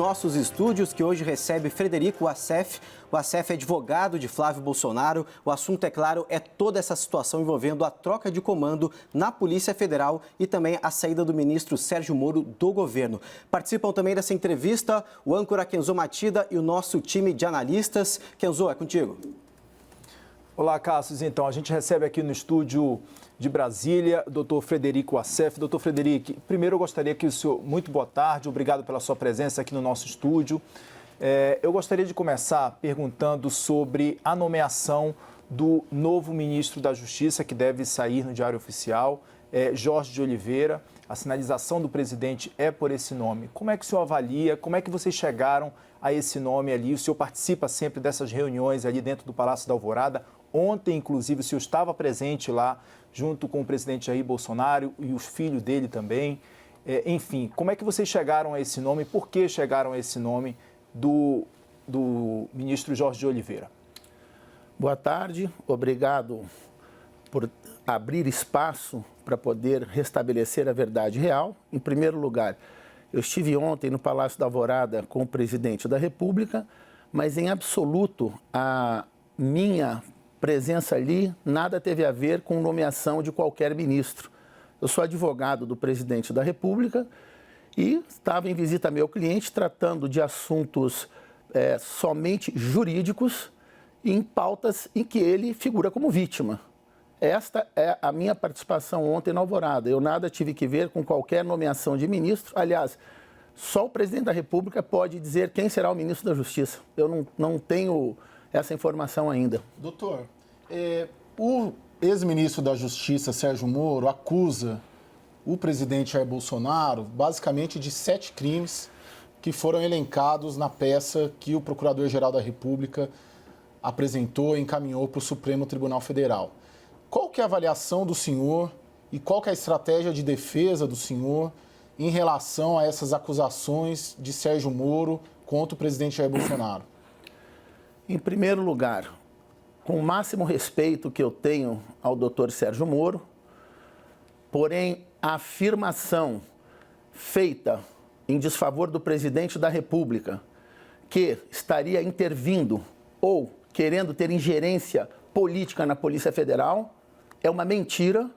Nossos estúdios, que hoje recebe Frederico Wassef. O Wassef é advogado de Flávio Bolsonaro. O assunto, é claro, é toda essa situação envolvendo a troca de comando na Polícia Federal e também a saída do ministro Sérgio Moro do governo. Participam também dessa entrevista o âncora Kenzo Matida e o nosso time de analistas. Kenzo, é contigo. Olá, Cassius. Então, a gente recebe aqui no estúdio de Brasília o doutor Frederico Wassef. Doutor Frederico, primeiro eu gostaria que o senhor, muito boa tarde, obrigado pela sua presença aqui no nosso estúdio. Eu gostaria de começar perguntando sobre a nomeação do novo ministro da Justiça, que deve sair no Diário Oficial, Jorge de Oliveira. A sinalização do presidente é por esse nome. Como é que o senhor avalia, como é que vocês chegaram a esse nome ali? O senhor participa sempre dessas reuniões ali dentro do Palácio da Alvorada. Ontem, inclusive, o senhor estava presente lá, junto com o presidente Jair Bolsonaro e o filho dele também. Enfim, como é que vocês chegaram a esse nome? Por que chegaram a esse nome do ministro Jorge de Oliveira? Boa tarde, obrigado por abrir espaço para poder restabelecer a verdade real. Em primeiro lugar, eu estive ontem no Palácio da Alvorada com o presidente da República, mas em absoluto a minha presença ali nada teve a ver com nomeação de qualquer ministro. Eu sou advogado do presidente da República e estava em visita a meu cliente tratando de assuntos somente jurídicos em pautas em que ele figura como vítima. Esta é a minha participação ontem na Alvorada. Eu nada tive que ver com qualquer nomeação de ministro. Aliás, só o presidente da República pode dizer quem será o ministro da Justiça. Eu não tenho essa informação ainda. Doutor, o ex-ministro da Justiça, Sérgio Moro, acusa o presidente Jair Bolsonaro basicamente de 7 crimes que foram elencados na peça que o Procurador-Geral da República apresentou e encaminhou para o Supremo Tribunal Federal. Qual que é a avaliação do senhor e qual que é a estratégia de defesa do senhor em relação a essas acusações de Sérgio Moro contra o presidente Jair Bolsonaro? Em primeiro lugar, com o máximo respeito que eu tenho ao doutor Sérgio Moro, porém a afirmação feita em desfavor do presidente da República, que estaria intervindo ou querendo ter ingerência política na Polícia Federal, é uma mentira,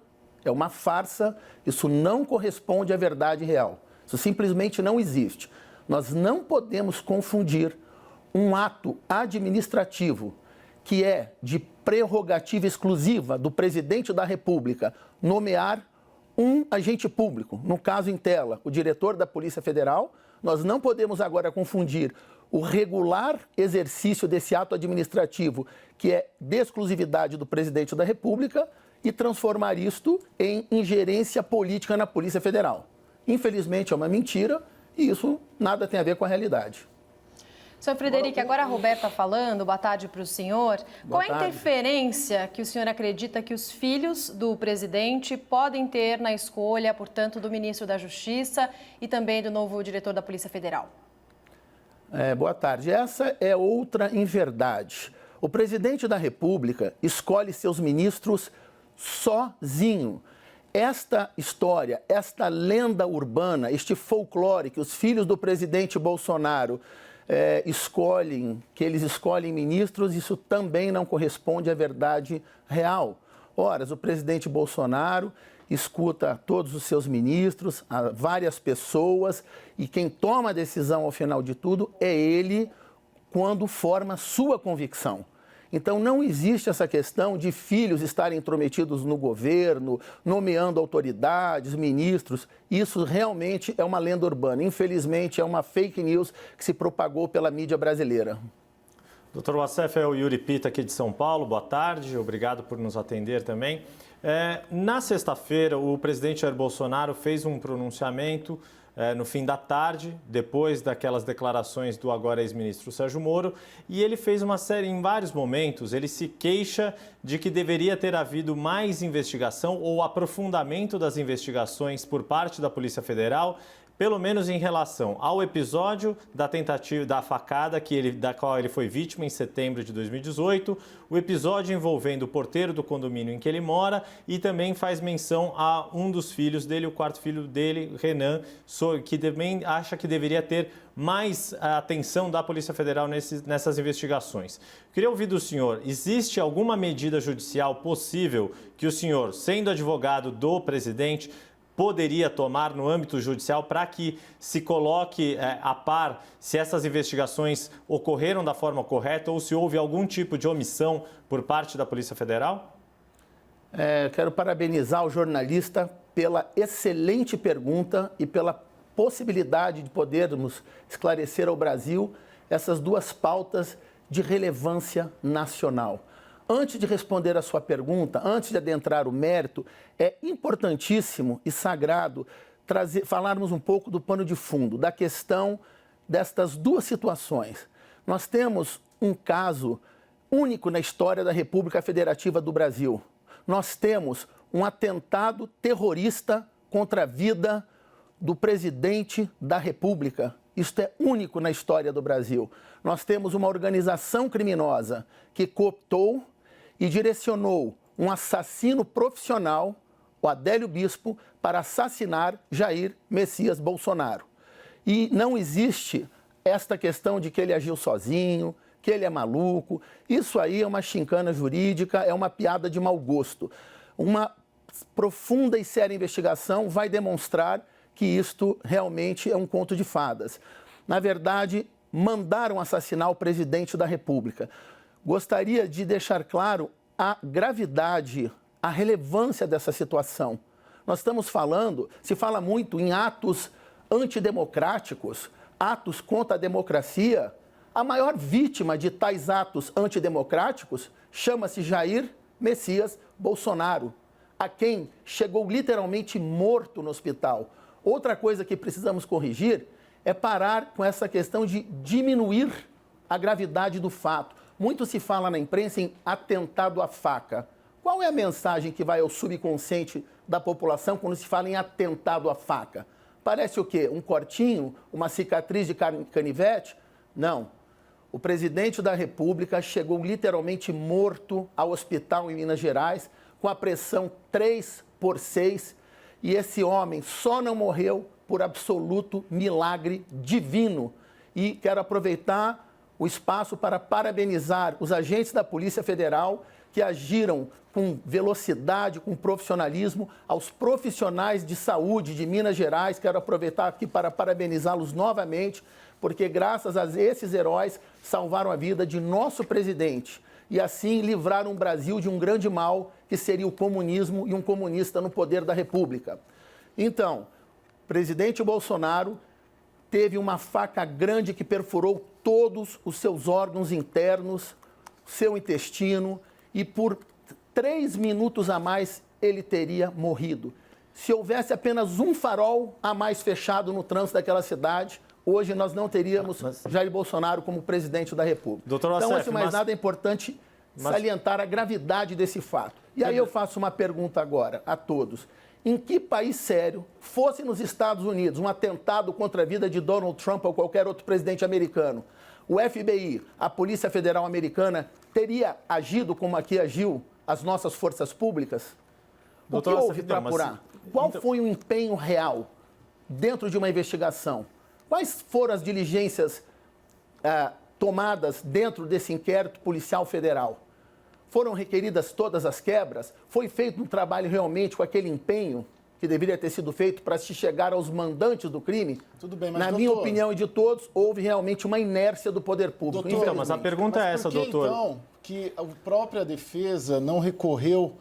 é uma farsa, isso não corresponde à verdade real. Isso simplesmente não existe. Nós não podemos confundir um ato administrativo que é de prerrogativa exclusiva do presidente da República nomear um agente público, no caso em tela, o diretor da Polícia Federal. Nós não podemos agora confundir o regular exercício desse ato administrativo, que é de exclusividade do presidente da República, e transformar isto em ingerência política na Polícia Federal. Infelizmente é uma mentira e isso nada tem a ver com a realidade. Senhor Frederico, agora a Roberta falando, boa tarde para o senhor. Qual é a interferência que o senhor acredita que os filhos do presidente podem ter na escolha, portanto, do ministro da Justiça e também do novo diretor da Polícia Federal? Boa tarde. Essa é outra inverdade. O presidente da República escolhe seus ministros sozinho. Esta história, esta lenda urbana, este folclore que os filhos do presidente Bolsonaro que eles escolhem ministros, isso também não corresponde à verdade real. Ora, o presidente Bolsonaro escuta todos os seus ministros, várias pessoas, e quem toma a decisão ao final de tudo é ele quando forma sua convicção. Então, não existe essa questão de filhos estarem intrometidos no governo, nomeando autoridades, ministros. Isso realmente é uma lenda urbana. Infelizmente, é uma fake news que se propagou pela mídia brasileira. Doutor Wassef, é o Yuri Pita aqui de São Paulo. Boa tarde, obrigado por nos atender também. Na sexta-feira, o presidente Jair Bolsonaro fez um pronunciamento no fim da tarde, depois daquelas declarações do agora ex-ministro Sérgio Moro, e ele fez uma série, em vários momentos, ele se queixa de que deveria ter havido mais investigação ou aprofundamento das investigações por parte da Polícia Federal, pelo menos em relação ao episódio da tentativa da facada da qual ele foi vítima em setembro de 2018, o episódio envolvendo o porteiro do condomínio em que ele mora e também faz menção a um dos filhos dele, o quarto filho dele, Renan, que também acha que deveria ter mais atenção da Polícia Federal nessas investigações. Queria ouvir do senhor, existe alguma medida judicial possível que o senhor, sendo advogado do presidente, poderia tomar no âmbito judicial para que se coloque a par se essas investigações ocorreram da forma correta ou se houve algum tipo de omissão por parte da Polícia Federal? Quero parabenizar o jornalista pela excelente pergunta e pela possibilidade de podermos esclarecer ao Brasil essas duas pautas de relevância nacional. Antes de responder a sua pergunta, antes de adentrar o mérito, é importantíssimo e sagrado falarmos um pouco do pano de fundo, da questão destas duas situações. Nós temos um caso único na história da República Federativa do Brasil. Nós temos um atentado terrorista contra a vida do presidente da República. Isto é único na história do Brasil. Nós temos uma organização criminosa que cooptou e direcionou um assassino profissional, o Adélio Bispo, para assassinar Jair Messias Bolsonaro. E não existe esta questão de que ele agiu sozinho, que ele é maluco. Isso aí é uma chincana jurídica, é uma piada de mau gosto. Uma profunda e séria investigação vai demonstrar que isto realmente é um conto de fadas. Na verdade, mandaram assassinar o presidente da República. Gostaria de deixar claro a gravidade, a relevância dessa situação. Nós estamos falando, se fala muito em atos antidemocráticos, atos contra a democracia. A maior vítima de tais atos antidemocráticos chama-se Jair Messias Bolsonaro, a quem chegou literalmente morto no hospital. Outra coisa que precisamos corrigir é parar com essa questão de diminuir a gravidade do fato. Muito se fala na imprensa em atentado à faca. Qual é a mensagem que vai ao subconsciente da população quando se fala em atentado à faca? Parece o quê? Um cortinho? Uma cicatriz de canivete? Não. O presidente da República chegou literalmente morto ao hospital em Minas Gerais com a pressão 3/6 e esse homem só não morreu por absoluto milagre divino. E quero aproveitar o espaço para parabenizar os agentes da Polícia Federal que agiram com velocidade, com profissionalismo, aos profissionais de saúde de Minas Gerais. Quero aproveitar aqui para parabenizá-los novamente, porque graças a esses heróis salvaram a vida de nosso presidente e assim livraram o Brasil de um grande mal que seria o comunismo e um comunista no poder da República. Então, o presidente Bolsonaro teve uma faca grande que perfurou todos os seus órgãos internos, seu intestino, e por 3 minutos a mais ele teria morrido. Se houvesse apenas um farol a mais fechado no trânsito daquela cidade, hoje nós não teríamos Jair Bolsonaro como presidente da República. Doutor Então, Wassef, antes de mais nada, é importante salientar a gravidade desse fato. E aí eu faço uma pergunta agora a todos. Em que país sério, fosse nos Estados Unidos, um atentado contra a vida de Donald Trump ou qualquer outro presidente americano, o FBI, a Polícia Federal Americana, teria agido como aqui agiu as nossas forças públicas? O que houve para apurar? Qual foi o empenho real dentro de uma investigação? Quais foram as diligências tomadas dentro desse inquérito policial federal? Foram requeridas todas as quebras? Foi feito um trabalho realmente com aquele empenho que deveria ter sido feito para se chegar aos mandantes do crime? Tudo bem, mas, na minha opinião e de todos, houve realmente uma inércia do poder público. Doutor, mas a pergunta é essa, doutor. Então, que a própria defesa não recorreu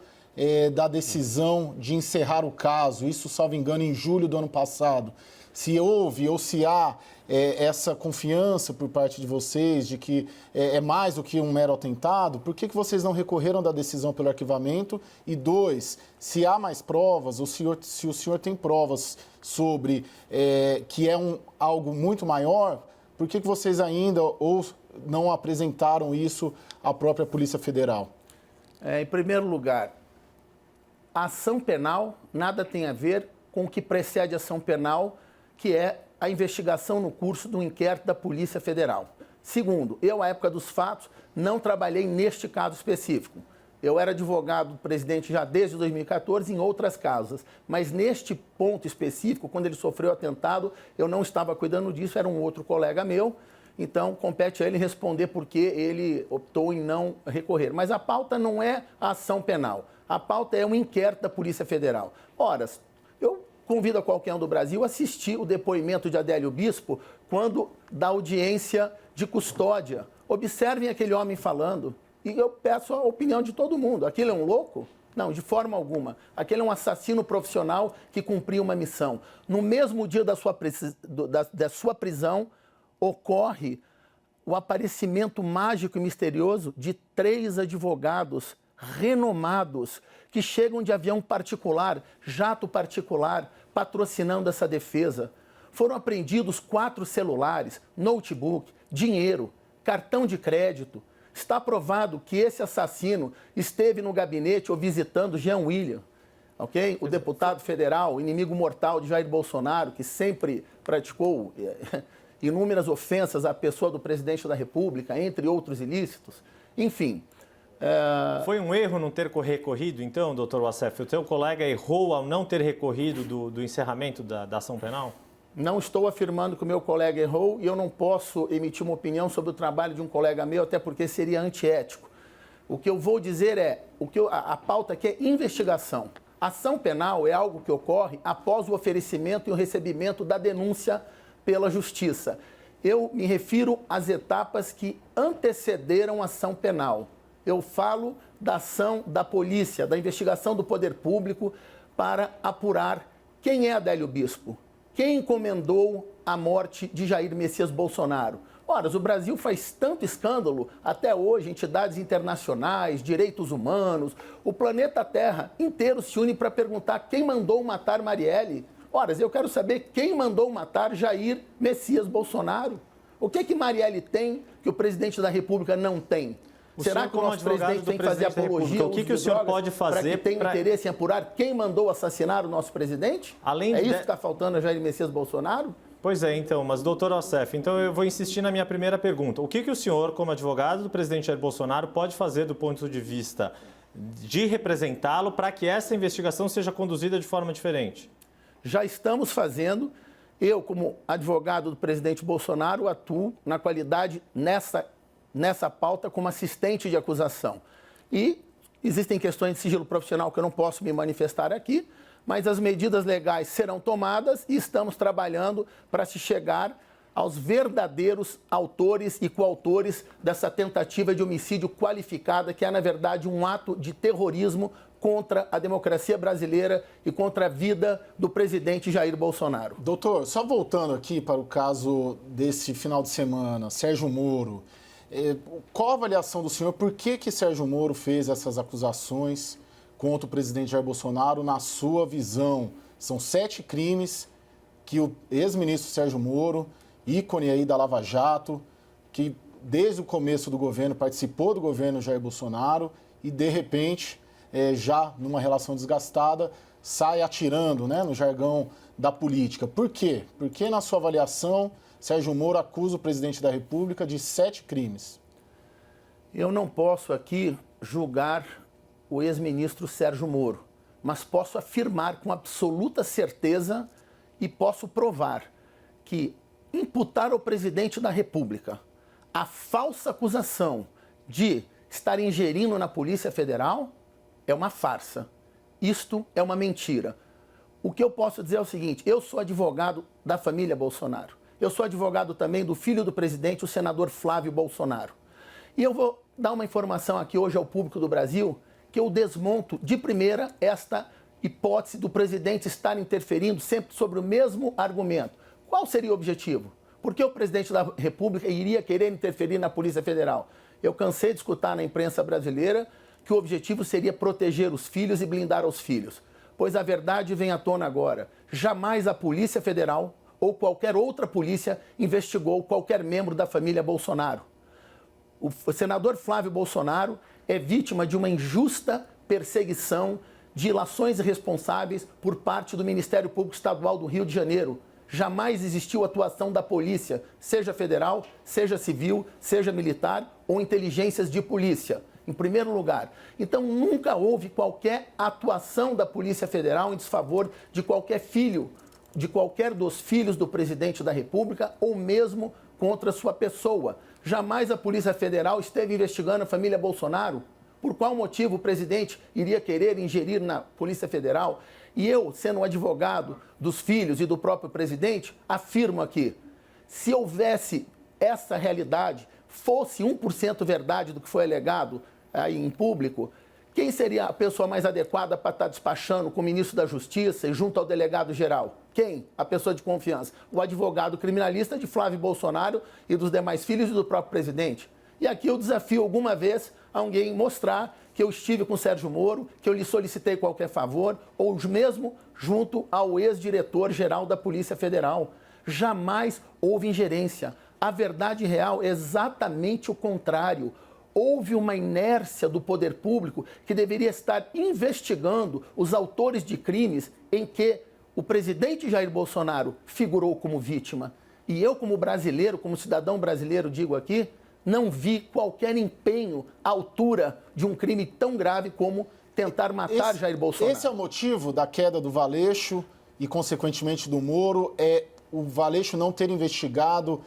da decisão de encerrar o caso, isso, salvo engano, em julho do ano passado. Se houve ou se há essa confiança por parte de vocês de que é mais do que um mero atentado, por que vocês não recorreram da decisão pelo arquivamento? E 2, se há mais provas, ou se o senhor tem provas sobre que é algo muito maior, por que vocês ainda ou não apresentaram isso à própria Polícia Federal? Em primeiro lugar, a ação penal nada tem a ver com o que precede a ação penal, que é a investigação no curso do inquérito da Polícia Federal. Segundo, eu, à época dos fatos, não trabalhei neste caso específico. Eu era advogado do presidente já desde 2014 em outras causas, mas neste ponto específico, quando ele sofreu o atentado, eu não estava cuidando disso, era um outro colega meu, então compete a ele responder por que ele optou em não recorrer. Mas a pauta não é a ação penal, a pauta é um inquérito da Polícia Federal. Ora, eu convido a qualquer um do Brasil a assistir o depoimento de Adélio Bispo quando da audiência de custódia. Observem aquele homem falando. E eu peço a opinião de todo mundo. Aquele é um louco? Não, de forma alguma. Aquele é um assassino profissional que cumpriu uma missão. No mesmo dia da sua prisão, ocorre o aparecimento mágico e misterioso de 3 advogados renomados que chegam de avião particular, jato particular, patrocinando essa defesa. Foram apreendidos 4 celulares, notebook, dinheiro, cartão de crédito. Está provado que esse assassino esteve no gabinete ou visitando Jean William, ok? O deputado federal, inimigo mortal de Jair Bolsonaro, que sempre praticou inúmeras ofensas à pessoa do presidente da República, entre outros ilícitos. Enfim. Foi um erro não ter recorrido, então, doutor Wassef? O seu colega errou ao não ter recorrido do encerramento da ação penal? Não estou afirmando que o meu colega errou e eu não posso emitir uma opinião sobre o trabalho de um colega meu, até porque seria antiético. O que eu vou dizer é, a pauta aqui é investigação. Ação penal é algo que ocorre após o oferecimento e o recebimento da denúncia pela Justiça. Eu me refiro às etapas que antecederam a ação penal. Eu falo da ação da polícia, da investigação do poder público para apurar quem é Adélio Bispo. Quem encomendou a morte de Jair Messias Bolsonaro? Ora, o Brasil faz tanto escândalo, até hoje, entidades internacionais, direitos humanos, o planeta Terra inteiro se une para perguntar quem mandou matar Marielle. Ora, eu quero saber quem mandou matar Jair Messias Bolsonaro. O que Marielle tem que o presidente da República não tem? Será que o nosso presidente tem que fazer apologia? O que o senhor pode fazer para que tenha interesse em apurar quem mandou assassinar o nosso presidente? Isso que está faltando a Jair Messias Bolsonaro? Pois é, então, mas doutor Wassef, então eu vou insistir na minha primeira pergunta. O que o senhor, como advogado do presidente Jair Bolsonaro, pode fazer do ponto de vista de representá-lo para que essa investigação seja conduzida de forma diferente? Já estamos fazendo. Eu, como advogado do presidente Bolsonaro, atuo na qualidade nessa pauta como assistente de acusação. E existem questões de sigilo profissional que eu não posso me manifestar aqui, mas as medidas legais serão tomadas e estamos trabalhando para se chegar aos verdadeiros autores e coautores dessa tentativa de homicídio qualificada, que é, na verdade, um ato de terrorismo contra a democracia brasileira e contra a vida do presidente Jair Bolsonaro. Doutor, só voltando aqui para o caso desse final de semana, Sérgio Moro, qual a avaliação do senhor? Por que Sérgio Moro fez essas acusações contra o presidente Jair Bolsonaro? Na sua visão, são 7 crimes que o ex-ministro Sérgio Moro, ícone aí da Lava Jato, que desde o começo do governo participou do governo Jair Bolsonaro e, de repente, já numa relação desgastada, sai atirando, né, no jargão da política. Por quê? Porque, na sua avaliação, Sérgio Moro acusa o presidente da República de 7 crimes. Eu não posso aqui julgar o ex-ministro Sérgio Moro, mas posso afirmar com absoluta certeza e posso provar que imputar ao presidente da República a falsa acusação de estar ingerindo na Polícia Federal é uma farsa. Isto é uma mentira. O que eu posso dizer é o seguinte: eu sou advogado da família Bolsonaro. Eu sou advogado também do filho do presidente, o senador Flávio Bolsonaro. E eu vou dar uma informação aqui hoje ao público do Brasil, que eu desmonto de primeira esta hipótese do presidente estar interferindo sempre sobre o mesmo argumento. Qual seria o objetivo? Por que o presidente da República iria querer interferir na Polícia Federal? Eu cansei de escutar na imprensa brasileira que o objetivo seria proteger os filhos e blindar os filhos. Pois a verdade vem à tona agora. Jamais a Polícia Federal ou qualquer outra polícia investigou qualquer membro da família Bolsonaro. O senador Flávio Bolsonaro é vítima de uma injusta perseguição de ilações irresponsáveis por parte do Ministério Público Estadual do Rio de Janeiro. jamais existiu atuação da polícia, seja federal, seja civil, seja militar ou inteligências de polícia, em primeiro lugar. Então, nunca houve qualquer atuação da Polícia Federal em desfavor de qualquer filho, de qualquer dos filhos do presidente da República ou mesmo contra sua pessoa. Jamais a Polícia Federal esteve investigando a família Bolsonaro. Por qual motivo o presidente iria querer ingerir na Polícia Federal? E eu, sendo um advogado dos filhos e do próprio presidente, afirmo aqui, se houvesse essa realidade, fosse 1% verdade do que foi alegado aí em público, quem seria a pessoa mais adequada para estar despachando com o ministro da Justiça e junto ao delegado-geral? Quem? A pessoa de confiança? O advogado criminalista de Flávio Bolsonaro e dos demais filhos e do próprio presidente. E aqui eu desafio alguma vez alguém mostrar que eu estive com o Sérgio Moro, que eu lhe solicitei qualquer favor, ou mesmo junto ao ex-diretor-geral da Polícia Federal. Jamais houve ingerência. A verdade real é exatamente o contrário. Houve uma inércia do poder público que deveria estar investigando os autores de crimes em que o presidente Jair Bolsonaro figurou como vítima. E eu, como brasileiro, como cidadão brasileiro, digo aqui, não vi qualquer empenho à altura de um crime tão grave como tentar matar Jair Bolsonaro. Esse é o motivo da queda do Valeixo e, consequentemente, do Moro, é o Valeixo não ter investigado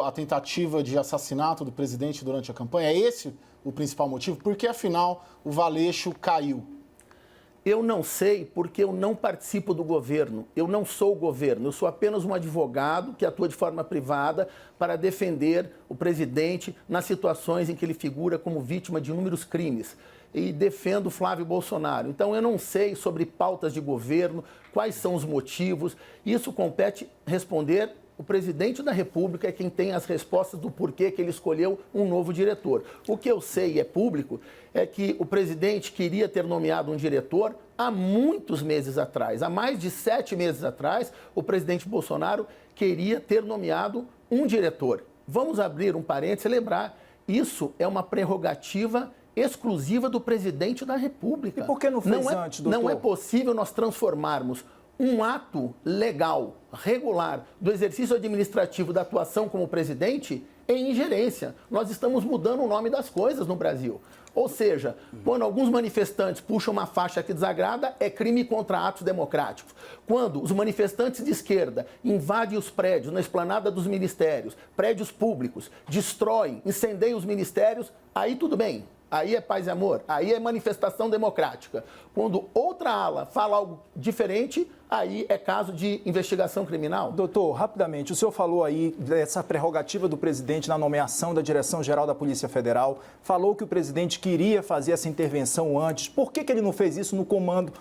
a tentativa de assassinato do presidente durante a campanha? É esse o principal motivo? Porque, afinal, o Valeixo caiu. Eu não sei porque eu não participo do governo, eu não sou o governo, eu sou apenas um advogado que atua de forma privada para defender o presidente nas situações em que ele figura como vítima de inúmeros crimes e defendo Flávio Bolsonaro. Então eu não sei sobre pautas de governo, quais são os motivos, isso compete responder o presidente da República, é quem tem as respostas do porquê que ele escolheu um novo diretor. O que eu sei e é público é que o presidente queria ter nomeado um diretor há muitos meses atrás. Há mais de 7 meses atrás, o presidente Bolsonaro queria ter nomeado um diretor. Vamos abrir um parênteses e lembrar, isso é uma prerrogativa exclusiva do presidente da República. E por que não fez antes, doutor? Não é possível nós transformarmos um ato legal, regular, do exercício administrativo da atuação como presidente em ingerência. Nós estamos mudando o nome das coisas no Brasil. Ou seja, quando alguns manifestantes puxam uma faixa que desagrada, é crime contra atos democráticos. Quando os manifestantes de esquerda invadem os prédios na esplanada dos ministérios, prédios públicos, destroem, incendeiam os ministérios, aí tudo bem. Aí é paz e amor, aí é manifestação democrática. Quando outra ala fala algo diferente, aí é caso de investigação criminal. Doutor, rapidamente, o senhor falou aí dessa prerrogativa do presidente na nomeação da Direção-Geral da Polícia Federal, falou que o presidente queria fazer essa intervenção antes. Por que ele não fez isso no comando,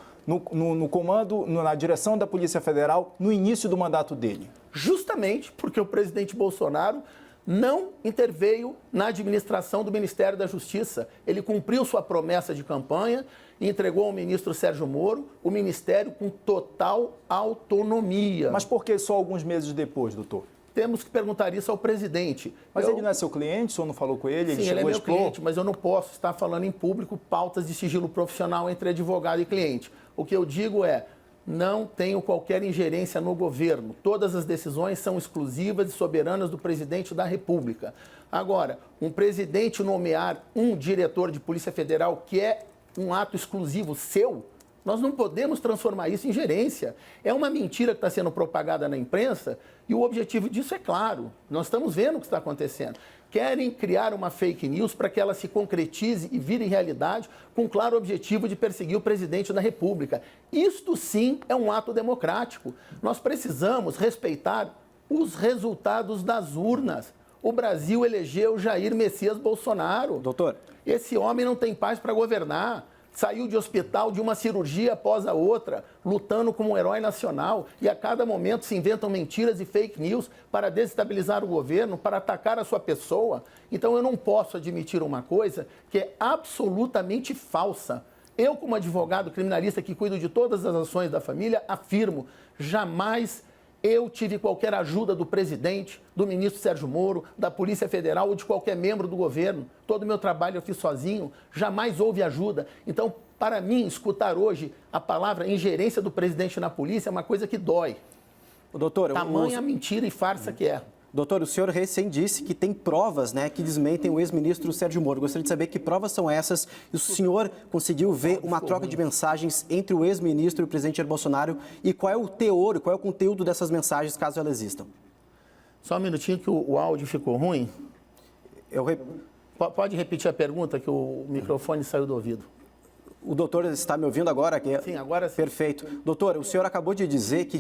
na direção da Polícia Federal, no início do mandato dele? Justamente porque o presidente Bolsonaro não interveio na administração do Ministério da Justiça. Ele cumpriu sua promessa de campanha e entregou ao ministro Sérgio Moro o ministério com total autonomia. Mas por que só alguns meses depois, doutor? Temos que perguntar isso ao presidente. Mas ele não é seu cliente? O senhor não falou com ele? Sim, ele é meu cliente, mas eu não posso estar falando em público pautas de sigilo profissional entre advogado e cliente. O que eu digo é, não tenho qualquer ingerência no governo. Todas as decisões são exclusivas e soberanas do presidente da República. Agora, um presidente nomear um diretor de Polícia Federal, que é um ato exclusivo seu, nós não podemos transformar isso em ingerência. É uma mentira que está sendo propagada na imprensa e o objetivo disso é claro. Nós estamos vendo o que está acontecendo. Querem criar uma fake news para que ela se concretize e vire realidade com o claro objetivo de perseguir o presidente da República. Isto sim é um ato democrático. Nós precisamos respeitar os resultados das urnas. O Brasil elegeu Jair Messias Bolsonaro. Doutor. Esse homem não tem paz para governar. Saiu de hospital de uma cirurgia após a outra, lutando como um herói nacional, e a cada momento se inventam mentiras e fake news para desestabilizar o governo, para atacar a sua pessoa. Então eu não posso admitir uma coisa que é absolutamente falsa. Eu, como advogado criminalista que cuido de todas as ações da família, afirmo, jamais eu tive qualquer ajuda do presidente, do ministro Sérgio Moro, da Polícia Federal ou de qualquer membro do governo. Todo o meu trabalho eu fiz sozinho, jamais houve ajuda. Então, para mim, escutar hoje a palavra ingerência do presidente na polícia é uma coisa que dói. Doutor, Tamanha mentira e farsa que é. Doutor, o senhor recém disse que tem provas, né, que desmentem o ex-ministro Sérgio Moro. Gostaria de saber que provas são essas e o senhor conseguiu ver uma troca de mensagens entre o ex-ministro e o presidente Jair Bolsonaro e qual é o teor, qual é o conteúdo dessas mensagens, caso elas existam? Só um minutinho que o áudio ficou ruim. Pode repetir a pergunta, que o microfone saiu do ouvido. O doutor está me ouvindo agora? Sim, agora sim. Perfeito. Doutor, o senhor acabou de dizer que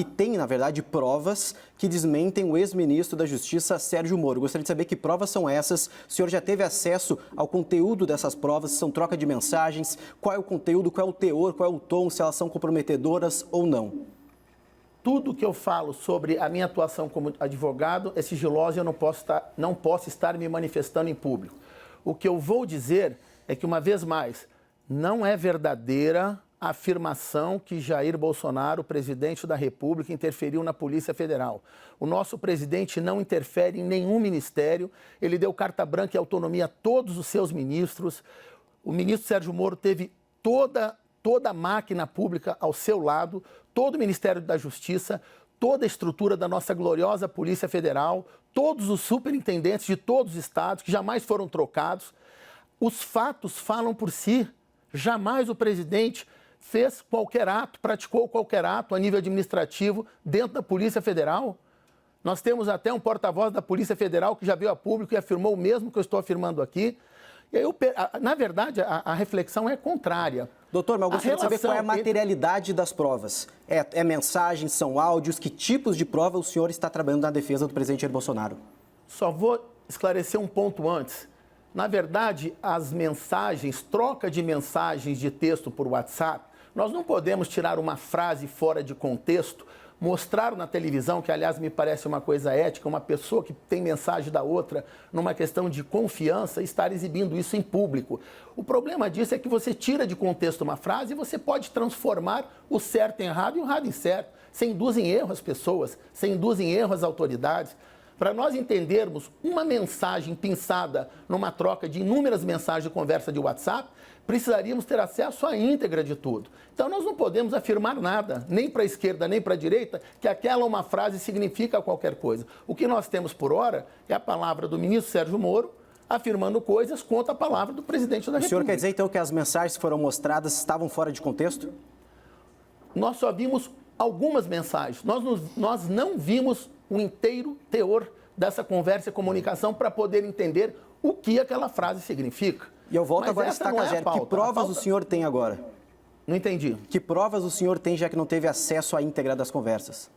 tem, na verdade, provas que desmentem o ex-ministro da Justiça, Sérgio Moro. Gostaria de saber que provas são essas. O senhor já teve acesso ao conteúdo dessas provas? São troca de mensagens? Qual é o conteúdo, qual é o teor, qual é o tom, se elas são comprometedoras ou não? Tudo que eu falo sobre a minha atuação como advogado é sigiloso e eu não posso estar me manifestando em público. O que eu vou dizer é que, uma vez mais, não é verdadeira a afirmação que Jair Bolsonaro, presidente da República, interferiu na Polícia Federal. O nosso presidente não interfere em nenhum ministério, ele deu carta branca e autonomia a todos os seus ministros. O ministro Sérgio Moro teve toda a máquina pública ao seu lado, todo o Ministério da Justiça, toda a estrutura da nossa gloriosa Polícia Federal, todos os superintendentes de todos os estados que jamais foram trocados. Os fatos falam por si. Jamais o presidente fez qualquer ato, praticou qualquer ato a nível administrativo dentro da Polícia Federal. Nós temos até um porta-voz da Polícia Federal que já veio a público e afirmou o mesmo que eu estou afirmando aqui. E aí, na verdade, a reflexão é contrária. Doutor, mas eu gostaria de saber qual é a materialidade das provas. É mensagens, são áudios? Que tipos de prova o senhor está trabalhando na defesa do presidente Jair Bolsonaro? Só vou esclarecer um ponto antes. Na verdade, as mensagens, troca de mensagens de texto por WhatsApp, nós não podemos tirar uma frase fora de contexto, mostrar na televisão, que aliás me parece uma coisa ética, uma pessoa que tem mensagem da outra numa questão de confiança, estar exibindo isso em público. O problema disso é que você tira de contexto uma frase e você pode transformar o certo em errado e o errado em certo. Você induz em erro as pessoas, você induz em erro as autoridades. Para nós entendermos uma mensagem pensada numa troca de inúmeras mensagens de conversa de WhatsApp, precisaríamos ter acesso à íntegra de tudo. Então nós não podemos afirmar nada, nem para a esquerda, nem para a direita, que aquela uma frase significa qualquer coisa. O que nós temos por hora é a palavra do ministro Sérgio Moro afirmando coisas contra a palavra do presidente da República. O senhor quer dizer então que as mensagens que foram mostradas estavam fora de contexto? Nós só vimos algumas mensagens. Nós não vimos o inteiro teor dessa conversa e comunicação para poder entender o que aquela frase significa. E eu volto agora a destacar, Rogério, que provas o senhor tem agora? Não entendi. Que provas o senhor tem, já que não teve acesso à íntegra das conversas?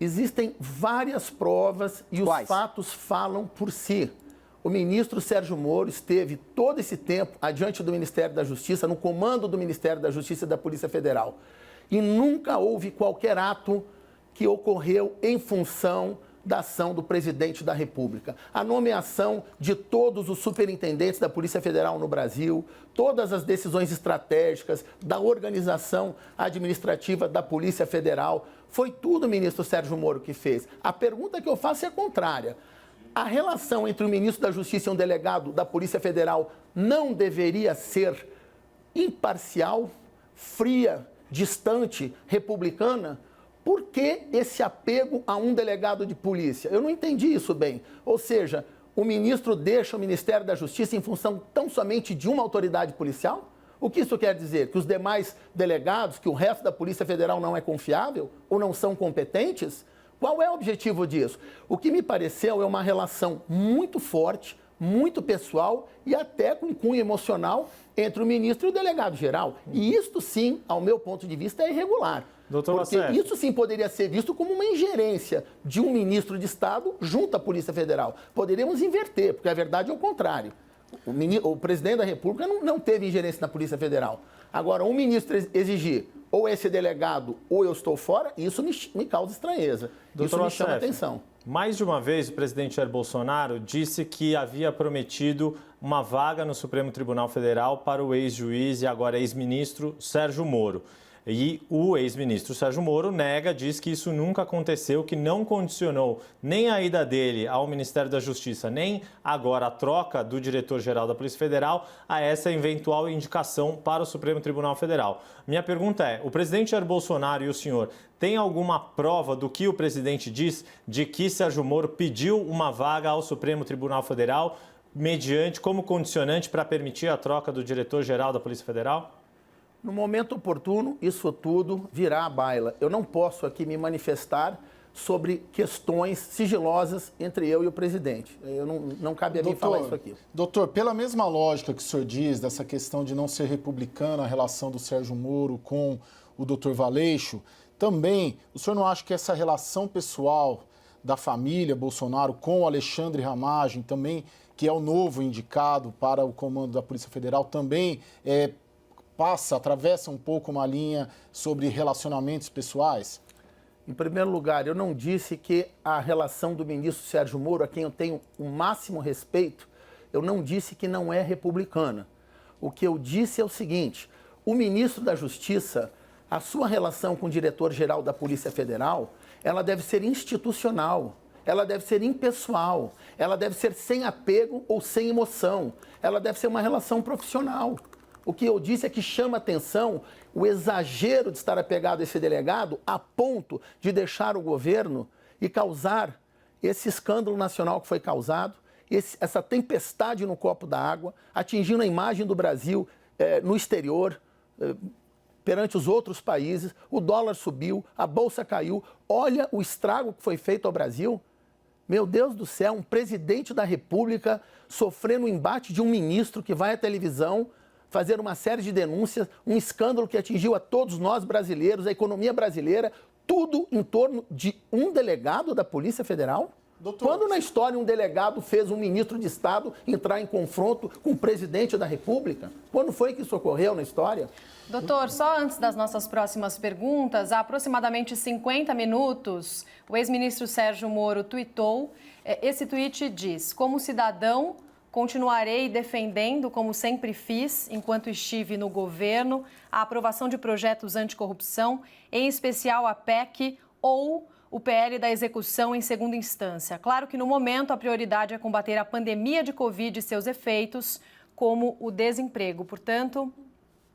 Existem várias provas e os fatos falam por si. O ministro Sérgio Moro esteve todo esse tempo adiante do Ministério da Justiça, no comando do Ministério da Justiça e da Polícia Federal. E nunca houve qualquer ato que ocorreu em função da ação do presidente da República. A nomeação de todos os superintendentes da Polícia Federal no Brasil, todas as decisões estratégicas da organização administrativa da Polícia Federal, foi tudo o ministro Sérgio Moro que fez. A pergunta que eu faço é a contrária. A relação entre o ministro da Justiça e um delegado da Polícia Federal não deveria ser imparcial, fria, distante, republicana? Por que esse apego a um delegado de polícia? Eu não entendi isso bem. Ou seja, o ministro deixa o Ministério da Justiça em função tão somente de uma autoridade policial? O que isso quer dizer? Que os demais delegados, que o resto da Polícia Federal não é confiável ou não são competentes? Qual é o objetivo disso? O que me pareceu é uma relação muito forte, muito pessoal e até com cunho emocional entre o ministro e o delegado-geral. E isto sim, ao meu ponto de vista, é irregular. Porque isso sim poderia ser visto como uma ingerência de um ministro de Estado junto à Polícia Federal. Poderíamos inverter, porque a verdade é o contrário. O presidente da República não teve ingerência na Polícia Federal. Agora, um ministro exigir ou esse delegado ou eu estou fora, isso me causa estranheza. Isso me chama atenção. Mais de uma vez, o presidente Jair Bolsonaro disse que havia prometido uma vaga no Supremo Tribunal Federal para o ex-juiz e agora ex-ministro Sérgio Moro. E o ex-ministro Sérgio Moro nega, diz que isso nunca aconteceu, que não condicionou nem a ida dele ao Ministério da Justiça, nem agora a troca do diretor-geral da Polícia Federal a essa eventual indicação para o Supremo Tribunal Federal. Minha pergunta é, o presidente Jair Bolsonaro e o senhor têm alguma prova do que o presidente diz de que Sérgio Moro pediu uma vaga ao Supremo Tribunal Federal mediante, como condicionante para permitir a troca do diretor-geral da Polícia Federal? No momento oportuno, isso tudo virá à baila. Eu não posso aqui me manifestar sobre questões sigilosas entre eu e o presidente. Não cabe a mim falar isso aqui. Doutor, pela mesma lógica que o senhor diz, dessa questão de não ser republicana a relação do Sérgio Moro com o doutor Valeixo, também, o senhor não acha que essa relação pessoal da família Bolsonaro com o Alexandre Ramagem, também, que é o novo indicado para o comando da Polícia Federal, também atravessa um pouco uma linha sobre relacionamentos pessoais? Em primeiro lugar, eu não disse que a relação do ministro Sérgio Moro, a quem eu tenho o máximo respeito, eu não disse que não é republicana. O que eu disse é o seguinte, o ministro da Justiça, a sua relação com o diretor-geral da Polícia Federal, ela deve ser institucional, ela deve ser impessoal, ela deve ser sem apego ou sem emoção, ela deve ser uma relação profissional. O que eu disse é que chama atenção o exagero de estar apegado a esse delegado a ponto de deixar o governo e causar esse escândalo nacional que foi causado, essa tempestade no copo d'água, atingindo a imagem do Brasil no exterior, perante os outros países. O dólar subiu, a bolsa caiu. Olha o estrago que foi feito ao Brasil. Meu Deus do céu, um presidente da República sofrendo o embate de um ministro que vai à televisão fazer uma série de denúncias, um escândalo que atingiu a todos nós brasileiros, a economia brasileira, tudo em torno de um delegado da Polícia Federal? Doutor, quando na história um delegado fez um ministro de Estado entrar em confronto com o presidente da República? Quando foi que isso ocorreu na história? Doutor, só antes das nossas próximas perguntas, há aproximadamente 50 minutos, o ex-ministro Sérgio Moro tuitou. Esse tweet diz: como cidadão, continuarei defendendo, como sempre fiz, enquanto estive no governo, a aprovação de projetos anticorrupção, em especial a PEC ou o PL da execução em segunda instância. Claro que, no momento, a prioridade é combater a pandemia de Covid e seus efeitos, como o desemprego. Portanto,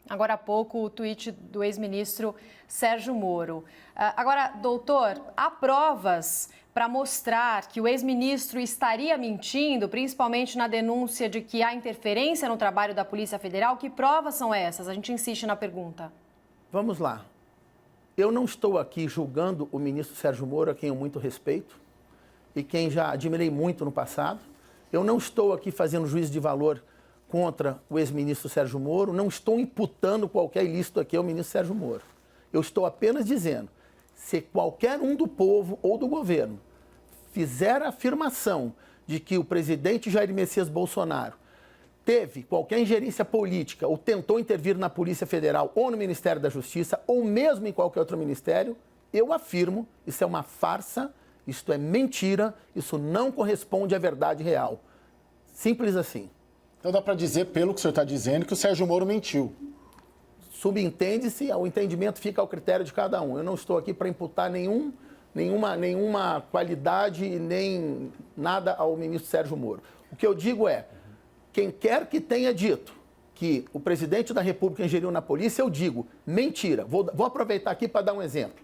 agora há pouco, o tweet do ex-ministro Sérgio Moro. Agora, doutor, há provas para mostrar que o ex-ministro estaria mentindo, principalmente na denúncia de que há interferência no trabalho da Polícia Federal? Que provas são essas? A gente insiste na pergunta. Vamos lá. Eu não estou aqui julgando o ministro Sérgio Moro, a quem eu muito respeito e quem já admirei muito no passado. Eu não estou aqui fazendo juízo de valor contra o ex-ministro Sérgio Moro, não estou imputando qualquer ilícito aqui ao ministro Sérgio Moro. Eu estou apenas dizendo, se qualquer um do povo ou do governo fizer a afirmação de que o presidente Jair Messias Bolsonaro teve qualquer ingerência política ou tentou intervir na Polícia Federal ou no Ministério da Justiça ou mesmo em qualquer outro ministério, eu afirmo, isso é uma farsa, isso é mentira, isso não corresponde à verdade real. Simples assim. Então dá para dizer, pelo que o senhor está dizendo, que o Sérgio Moro mentiu. Subentende-se, o entendimento fica ao critério de cada um. Eu não estou aqui para imputar nenhuma qualidade nem nada ao ministro Sérgio Moro. O que eu digo é, quem quer que tenha dito que o presidente da República ingeriu na polícia, eu digo, mentira. Vou aproveitar aqui para dar um exemplo.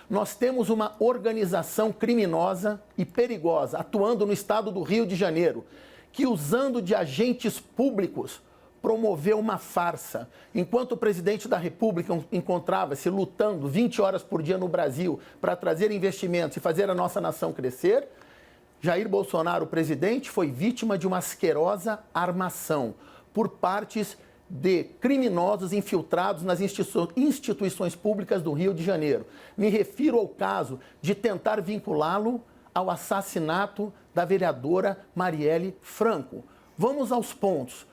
Nós temos uma organização criminosa e perigosa atuando no estado do Rio de Janeiro, que usando de agentes públicos promoveu uma farsa. Enquanto o presidente da República encontrava-se lutando 20 horas por dia no Brasil para trazer investimentos e fazer a nossa nação crescer, Jair Bolsonaro, o presidente, foi vítima de uma asquerosa armação por partes de criminosos infiltrados nas instituições públicas do Rio de Janeiro. Me refiro ao caso de tentar vinculá-lo ao assassinato da vereadora Marielle Franco. Vamos aos pontos.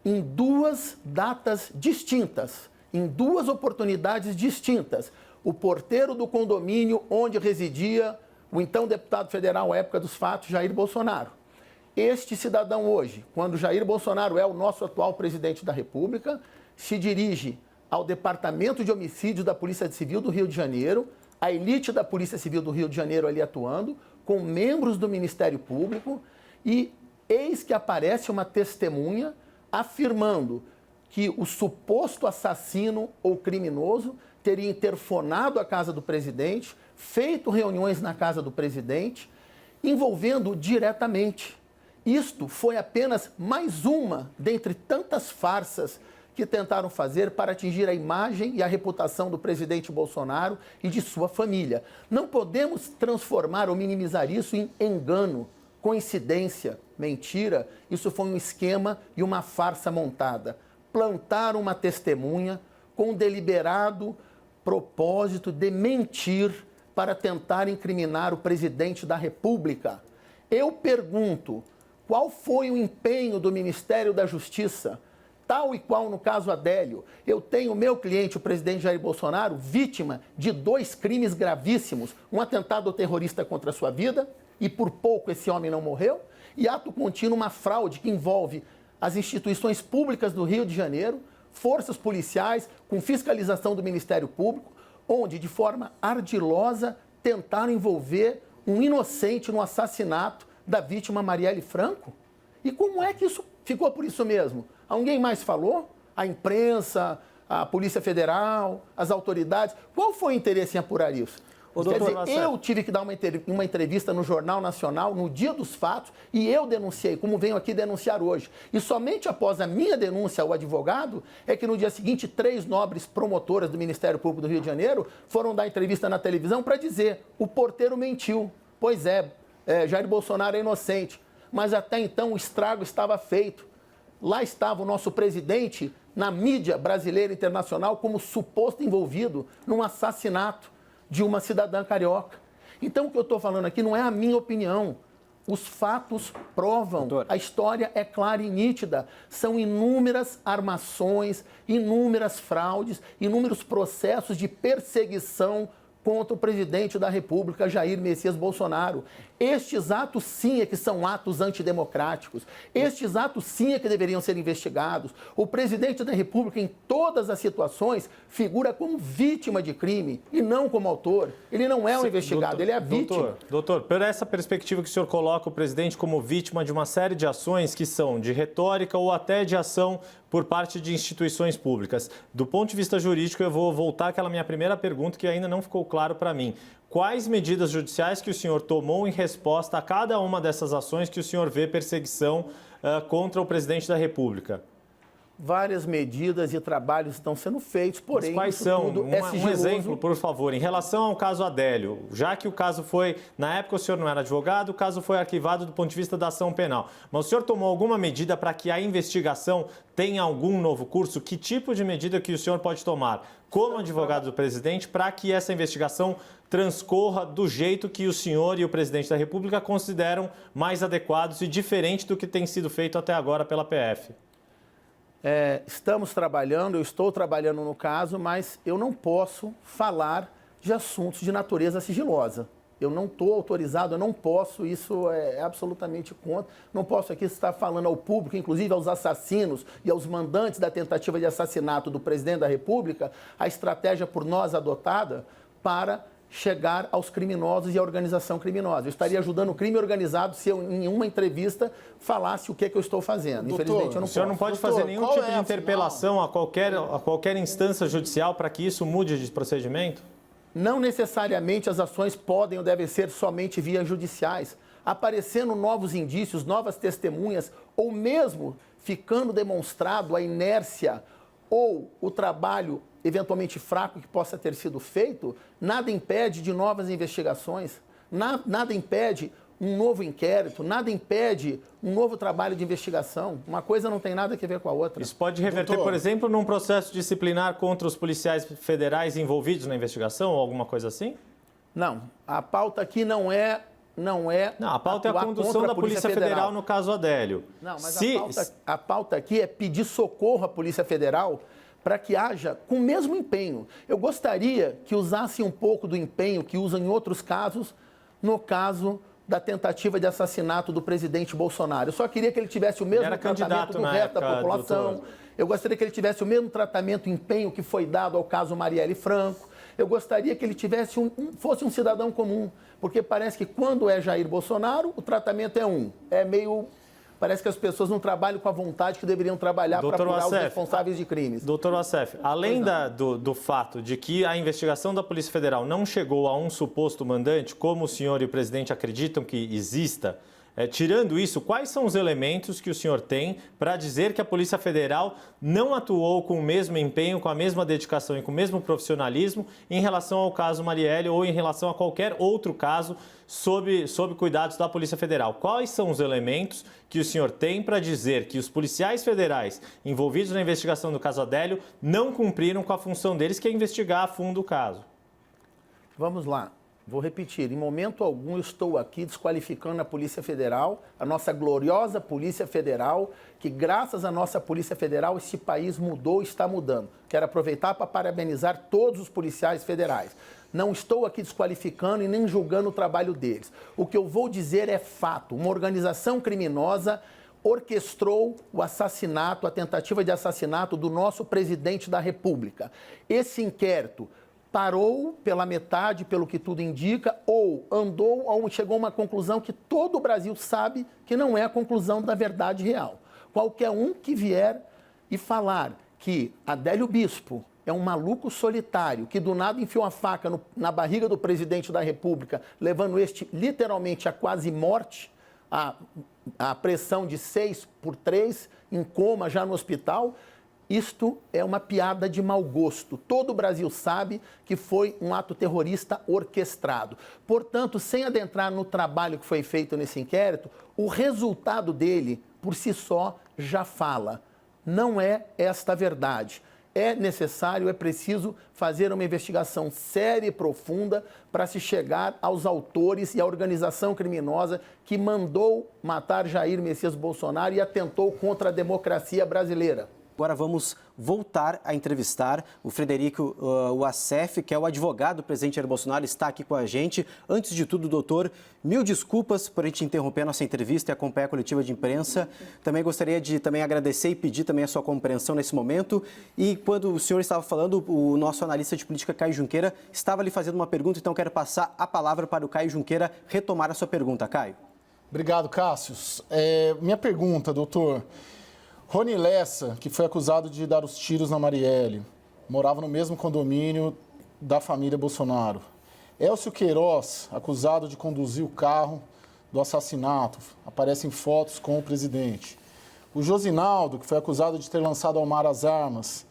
Em duas datas distintas, em duas oportunidades distintas, o porteiro do condomínio onde residia o então deputado federal à época dos fatos, Jair Bolsonaro. Este cidadão hoje, quando Jair Bolsonaro é o nosso atual presidente da República, se dirige ao Departamento de Homicídios da Polícia Civil do Rio de Janeiro, a elite da Polícia Civil do Rio de Janeiro ali atuando, com membros do Ministério Público, e eis que aparece uma testemunha afirmando que o suposto assassino ou criminoso teria interfonado a casa do presidente, feito reuniões na casa do presidente, envolvendo diretamente. Isto foi apenas mais uma dentre tantas farsas que tentaram fazer para atingir a imagem e a reputação do presidente Bolsonaro e de sua família. Não podemos transformar ou minimizar isso em engano, coincidência, mentira. Isso foi um esquema e uma farsa montada. Plantaram uma testemunha com o deliberado propósito de mentir para tentar incriminar o presidente da República. Eu pergunto, qual foi o empenho do Ministério da Justiça? Tal e qual no caso Adélio, eu tenho meu cliente, o presidente Jair Bolsonaro, vítima de 2 crimes gravíssimos, um atentado terrorista contra a sua vida, e por pouco esse homem não morreu, e ato contínuo uma fraude que envolve as instituições públicas do Rio de Janeiro, forças policiais, com fiscalização do Ministério Público, onde, de forma ardilosa, tentaram envolver um inocente no assassinato da vítima Marielle Franco. E como é que isso ficou por isso mesmo? Alguém mais falou? A imprensa, a Polícia Federal, as autoridades? Qual foi o interesse em apurar isso? Quer dizer, eu tive que dar uma entrevista no Jornal Nacional no dia dos fatos e eu denunciei, como venho aqui denunciar hoje. E somente após a minha denúncia ao advogado é que no dia seguinte 3 nobres promotoras do Ministério Público do Rio de Janeiro foram dar entrevista na televisão para dizer: o porteiro mentiu. Pois é, Jair Bolsonaro é inocente. Mas até então o estrago estava feito. Lá estava o nosso presidente na mídia brasileira e internacional como suposto envolvido num assassinato de uma cidadã carioca. Então, o que eu estou falando aqui não é a minha opinião. Os fatos provam. Doutor, a história é clara e nítida. São inúmeras armações, inúmeras fraudes, inúmeros processos de perseguição contra o presidente da República, Jair Messias Bolsonaro. Estes atos sim é que são atos antidemocráticos. Estes atos sim é que deveriam ser investigados. O presidente da República, em todas as situações, figura como vítima de crime e não como autor. Ele não é um investigado, ele é a vítima. Doutor, por essa perspectiva que o senhor coloca o presidente como vítima de uma série de ações que são de retórica ou até de ação por parte de instituições públicas. Do ponto de vista jurídico, eu vou voltar àquela minha primeira pergunta que ainda não ficou claro para mim. Quais medidas judiciais que o senhor tomou em resposta a cada uma dessas ações que o senhor vê perseguição contra o presidente da República? Várias medidas e trabalhos estão sendo feitos, porém, mas quais são? Um exemplo, por favor, em relação ao caso Adélio, já que o caso foi, na época o senhor não era advogado, o caso foi arquivado do ponto de vista da ação penal. Mas o senhor tomou alguma medida para que a investigação tenha algum novo curso? Que tipo de medida que o senhor pode tomar, como advogado do presidente, para que essa investigação transcorra do jeito que o senhor e o presidente da República consideram mais adequados e diferente do que tem sido feito até agora pela PF? Estamos trabalhando, eu estou trabalhando no caso, mas eu não posso falar de assuntos de natureza sigilosa. Eu não estou autorizado, eu não posso, isso é absolutamente contra. Não posso aqui estar falando ao público, inclusive aos assassinos e aos mandantes da tentativa de assassinato do presidente da República, a estratégia por nós adotada para chegar aos criminosos e à organização criminosa. Eu estaria ajudando o crime organizado se eu, em uma entrevista, falasse o que eu estou fazendo. Doutor, infelizmente, eu não posso. O senhor não pode fazer nenhum tipo de interpelação a qualquer instância judicial para que isso mude de procedimento? Não necessariamente as ações podem ou devem ser somente vias judiciais. Aparecendo novos indícios, novas testemunhas, ou mesmo ficando demonstrado a inércia ou o trabalho eventualmente fraco que possa ter sido feito, nada impede de novas investigações, nada impede um novo inquérito, nada impede um novo trabalho de investigação. Uma coisa não tem nada a ver com a outra. Isso pode reverter, por exemplo, num processo disciplinar contra os policiais federais envolvidos na investigação ou alguma coisa assim? Não, a pauta aqui não é a pauta é a condução da Polícia Federal no caso Adélio. Não, mas a pauta aqui é pedir socorro à Polícia Federal para que haja com o mesmo empenho. Eu gostaria que usassem um pouco do empenho que usam em outros casos, no caso da tentativa de assassinato do presidente Bolsonaro. Eu só queria que ele tivesse o mesmo tratamento do resto da população. Eu gostaria que ele tivesse o mesmo tratamento e empenho que foi dado ao caso Marielle Franco. Eu gostaria que ele tivesse fosse um cidadão comum, porque parece que quando é Jair Bolsonaro, o tratamento é parece que as pessoas não trabalham com a vontade que deveriam trabalhar para apurar os responsáveis de crimes. Doutor Wassef, além do fato de que a investigação da Polícia Federal não chegou a um suposto mandante, como o senhor e o presidente acreditam que exista, tirando isso, quais são os elementos que o senhor tem para dizer que a Polícia Federal não atuou com o mesmo empenho, com a mesma dedicação e com o mesmo profissionalismo em relação ao caso Marielle ou em relação a qualquer outro caso sob cuidados da Polícia Federal? Quais são os elementos que o senhor tem para dizer que os policiais federais envolvidos na investigação do caso Adélio não cumpriram com a função deles, que é investigar a fundo o caso? Vamos lá. Vou repetir, em momento algum eu estou aqui desqualificando a Polícia Federal, a nossa gloriosa Polícia Federal, que graças à nossa Polícia Federal esse país mudou e está mudando. Quero aproveitar para parabenizar todos os policiais federais. Não estou aqui desqualificando e nem julgando o trabalho deles. O que eu vou dizer é fato. Uma organização criminosa orquestrou o assassinato, a tentativa de assassinato do nosso presidente da República. Esse inquérito parou pela metade, pelo que tudo indica, ou chegou a uma conclusão que todo o Brasil sabe que não é a conclusão da verdade real. Qualquer um que vier e falar que Adélio Bispo é um maluco solitário, que do nada enfiou uma faca na barriga do presidente da República, levando este literalmente a quase morte, a pressão de 6/3, em coma já no hospital, isto é uma piada de mau gosto. Todo o Brasil sabe que foi um ato terrorista orquestrado. Portanto, sem adentrar no trabalho que foi feito nesse inquérito, o resultado dele, por si só, já fala. Não é esta a verdade. É necessário, é preciso fazer uma investigação séria e profunda para se chegar aos autores e à organização criminosa que mandou matar Jair Messias Bolsonaro e atentou contra a democracia brasileira. Agora vamos voltar a entrevistar o Frederico Wassef, que é o advogado do presidente Jair Bolsonaro, está aqui com a gente. Antes de tudo, doutor, mil desculpas por a gente interromper a nossa entrevista e acompanhar a coletiva de imprensa. Também gostaria de agradecer e pedir também a sua compreensão nesse momento. E quando o senhor estava falando, o nosso analista de política, Caio Junqueira, estava lhe fazendo uma pergunta, então quero passar a palavra para o Caio Junqueira retomar a sua pergunta. Caio. Obrigado, Cássio. Minha pergunta, doutor. Rony Lessa, que foi acusado de dar os tiros na Marielle, morava no mesmo condomínio da família Bolsonaro. Elcio Queiroz, acusado de conduzir o carro do assassinato, aparecem fotos com o presidente. O Josinaldo, que foi acusado de ter lançado ao mar as armas,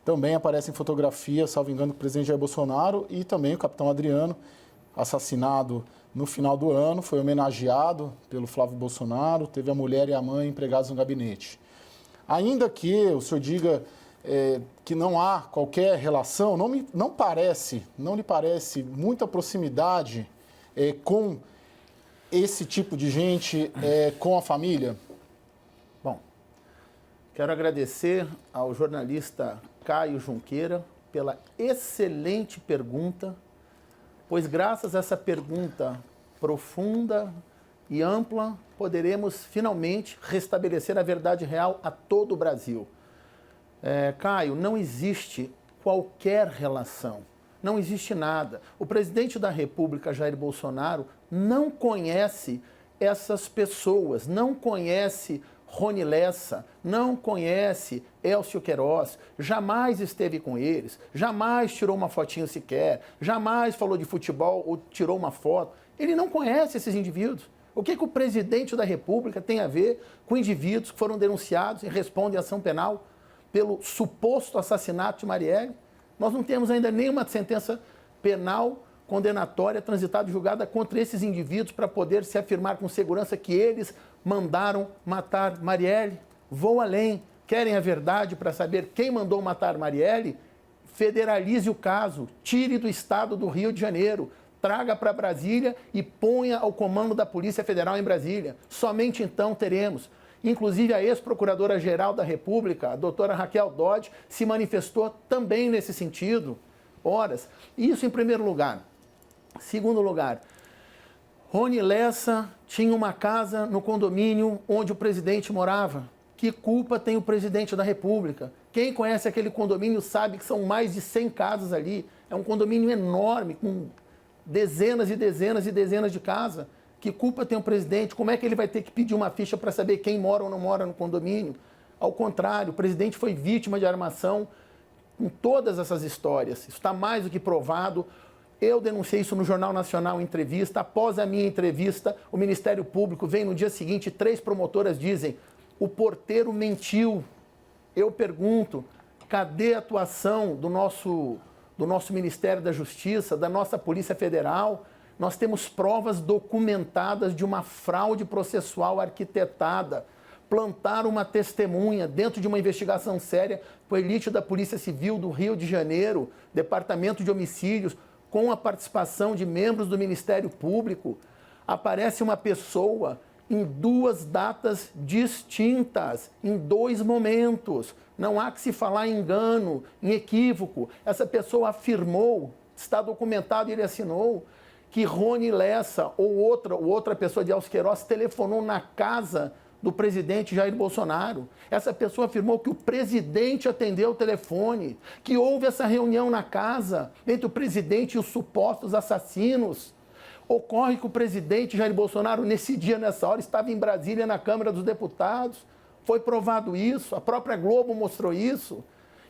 também aparecem fotografias, salvo engano, do presidente Jair Bolsonaro, e também o capitão Adriano, assassinado no final do ano, foi homenageado pelo Flávio Bolsonaro, teve a mulher e a mãe empregados no gabinete. Ainda que o senhor diga que não há qualquer relação, não lhe parece muita proximidade com esse tipo de gente, com a família? Bom, quero agradecer ao jornalista Caio Junqueira pela excelente pergunta, pois graças a essa pergunta profunda e ampla, poderemos finalmente restabelecer a verdade real a todo o Brasil. Caio, não existe qualquer relação, não existe nada. O presidente da República, Jair Bolsonaro, não conhece essas pessoas, não conhece Rony Lessa, não conhece Elcio Queiroz, jamais esteve com eles, jamais tirou uma fotinho sequer, jamais falou de futebol ou tirou uma foto. Ele não conhece esses indivíduos. O que o presidente da República tem a ver com indivíduos que foram denunciados e respondem à ação penal pelo suposto assassinato de Marielle? Nós não temos ainda nenhuma sentença penal condenatória transitada e julgada contra esses indivíduos para poder se afirmar com segurança que eles mandaram matar Marielle. Vou além. Querem a verdade para saber quem mandou matar Marielle? Federalize o caso. Tire do estado do Rio de Janeiro. Traga para Brasília e ponha ao comando da Polícia Federal em Brasília. Somente então teremos. Inclusive, a ex-procuradora-geral da República, a doutora Raquel Dodge, se manifestou também nesse sentido. Isso em primeiro lugar. Segundo lugar, Rony Lessa tinha uma casa no condomínio onde o presidente morava. Que culpa tem o presidente da República? Quem conhece aquele condomínio sabe que são mais de 100 casas ali. É um condomínio enorme, com dezenas e dezenas e dezenas de casas. Que culpa tem o presidente? Como é que ele vai ter que pedir uma ficha para saber quem mora ou não mora no condomínio? Ao contrário, o presidente foi vítima de armação com todas essas histórias. Isso está mais do que provado. Eu denunciei isso no Jornal Nacional em entrevista. Após a minha entrevista, o Ministério Público vem no dia seguinte, 3 promotoras dizem: o porteiro mentiu. Eu pergunto, cadê a atuação do nosso Ministério da Justiça, da nossa Polícia Federal? Nós temos provas documentadas de uma fraude processual arquitetada. Plantaram uma testemunha dentro de uma investigação séria com a elite da Polícia Civil do Rio de Janeiro, Departamento de Homicídios, com a participação de membros do Ministério Público. Aparece uma pessoa em 2 datas distintas, em 2 momentos. Não há que se falar em engano, em equívoco. Essa pessoa afirmou, está documentado e ele assinou, que Rony Lessa ou outra pessoa de Alqueiroz telefonou na casa do presidente Jair Bolsonaro. Essa pessoa afirmou que o presidente atendeu o telefone, que houve essa reunião na casa entre o presidente e os supostos assassinos. Ocorre que o presidente Jair Bolsonaro, nesse dia, nessa hora, estava em Brasília, na Câmara dos Deputados. Foi provado isso, a própria Globo mostrou isso.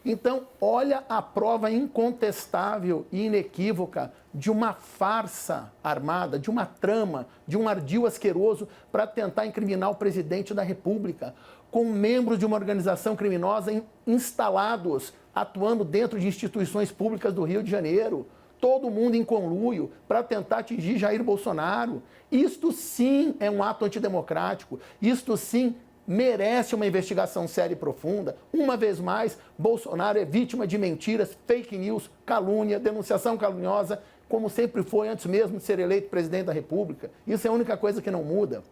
Então, olha a prova incontestável e inequívoca de uma farsa armada, de uma trama, de um ardil asqueroso para tentar incriminar o presidente da República, com membros de uma organização criminosa instalados, atuando dentro de instituições públicas do Rio de Janeiro. Todo mundo em conluio para tentar atingir Jair Bolsonaro. Isto sim é um ato antidemocrático. Isto sim merece uma investigação séria e profunda. Uma vez mais, Bolsonaro é vítima de mentiras, fake news, calúnia, denunciação caluniosa, como sempre foi antes mesmo de ser eleito presidente da República. Isso é a única coisa que não muda.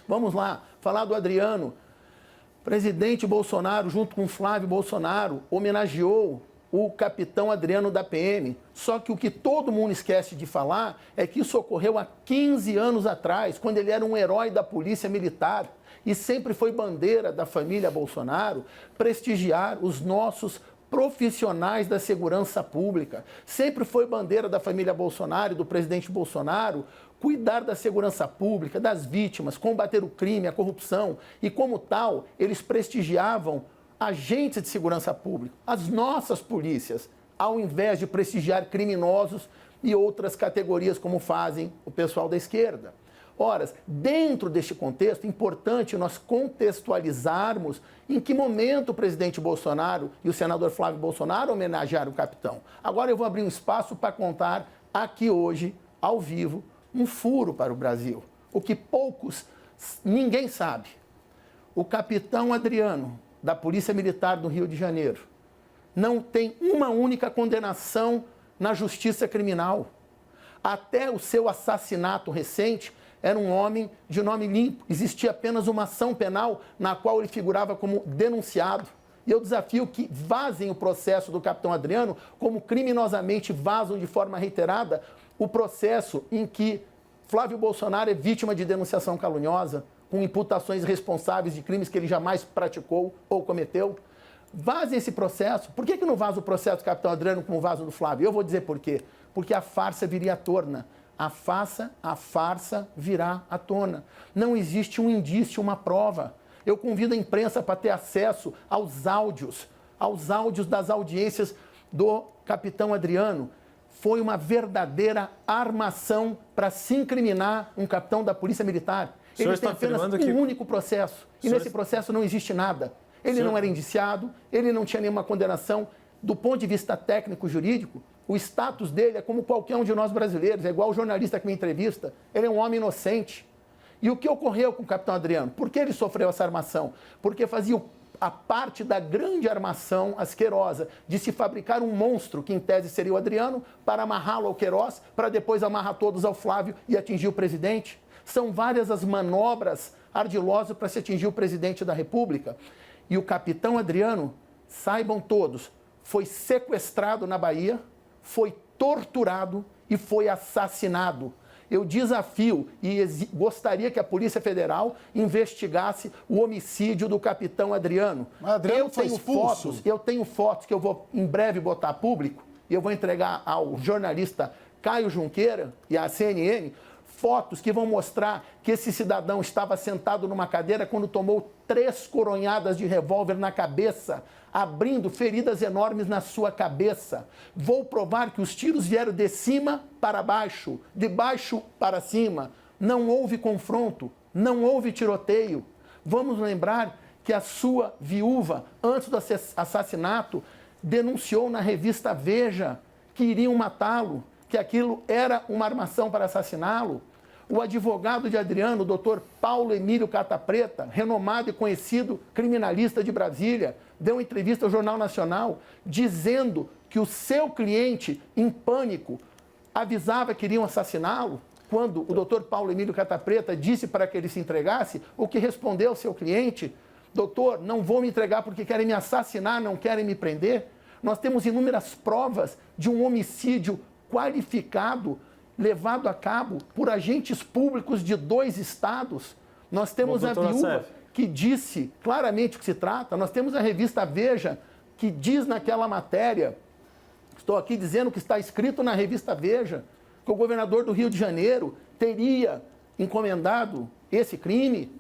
Vamos lá, falar do Adriano. Presidente Bolsonaro, junto com Flávio Bolsonaro, homenageou o capitão Adriano da PM. Só que o que todo mundo esquece de falar é que isso ocorreu há 15 anos atrás, quando ele era um herói da Polícia Militar. E sempre foi bandeira da família Bolsonaro prestigiar os nossos profissionais da segurança pública. Sempre foi bandeira da família Bolsonaro e do presidente Bolsonaro cuidar da segurança pública, das vítimas, combater o crime, a corrupção. E como tal, eles prestigiavam agentes de segurança pública, as nossas polícias, ao invés de prestigiar criminosos e outras categorias como fazem o pessoal da esquerda. Ora, dentro deste contexto, é importante nós contextualizarmos em que momento o presidente Bolsonaro e o senador Flávio Bolsonaro homenagearam o capitão. Agora eu vou abrir um espaço para contar aqui hoje, ao vivo, um furo para o Brasil. O que ninguém sabe. O capitão Adriano, da Polícia Militar do Rio de Janeiro, não tem uma única condenação na justiça criminal. Até o seu assassinato recente, era um homem de nome limpo. Existia apenas uma ação penal na qual ele figurava como denunciado. E eu desafio que vazem o processo do capitão Adriano, como criminosamente vazam de forma reiterada o processo em que Flávio Bolsonaro é vítima de denunciação caluniosa, com imputações responsáveis de crimes que ele jamais praticou ou cometeu. Vazem esse processo. Por que não vaza o processo do capitão Adriano como vaza do Flávio? Eu vou dizer por quê. Porque a farsa viria à tona. A farsa virá à tona. Não existe um indício, uma prova. Eu convido a imprensa para ter acesso aos áudios das audiências do capitão Adriano. Foi uma verdadeira armação para se incriminar um capitão da Polícia Militar. Ele tem apenas um único processo. E nesse processo não existe nada. Ele não era indiciado, ele não tinha nenhuma condenação. Do ponto de vista técnico-jurídico, o status dele é como qualquer um de nós brasileiros, é igual o jornalista que me entrevista. Ele é um homem inocente. E o que ocorreu com o capitão Adriano? Por que ele sofreu essa armação? Porque fazia a parte da grande armação asquerosa de se fabricar um monstro, que em tese seria o Adriano, para amarrá-lo ao Queiroz, para depois amarrar todos ao Flávio e atingir o presidente. São várias as manobras ardilosas para se atingir o presidente da República. E o capitão Adriano, saibam todos, foi sequestrado na Bahia, foi torturado e foi assassinado. Eu desafio e gostaria que a Polícia Federal investigasse o homicídio do capitão Adriano. Mas Adriano foi expulso. Eu tenho fotos que eu vou em breve botar público e eu vou entregar ao jornalista Caio Junqueira e à CNN, fotos que vão mostrar que esse cidadão estava sentado numa cadeira quando tomou 3 coronhadas de revólver na cabeça, abrindo feridas enormes na sua cabeça. Vou provar que os tiros vieram de cima para baixo, de baixo para cima. Não houve confronto, não houve tiroteio. Vamos lembrar que a sua viúva, antes do assassinato, denunciou na revista Veja que iriam matá-lo, que aquilo era uma armação para assassiná-lo. O advogado de Adriano, o doutor Paulo Emílio Catapreta, renomado e conhecido criminalista de Brasília, deu uma entrevista ao Jornal Nacional dizendo que o seu cliente, em pânico, avisava que iriam assassiná-lo. Quando o doutor Paulo Emílio Catapreta disse para que ele se entregasse, o que respondeu ao seu cliente: doutor, não vou me entregar porque querem me assassinar, não querem me prender. Nós temos inúmeras provas de um homicídio qualificado, levado a cabo por agentes públicos de 2 estados. Nós temos a viúva que disse claramente o que se trata. Nós temos a revista Veja que diz naquela matéria, estou aqui dizendo que está escrito na revista Veja, que o governador do Rio de Janeiro teria encomendado esse crime.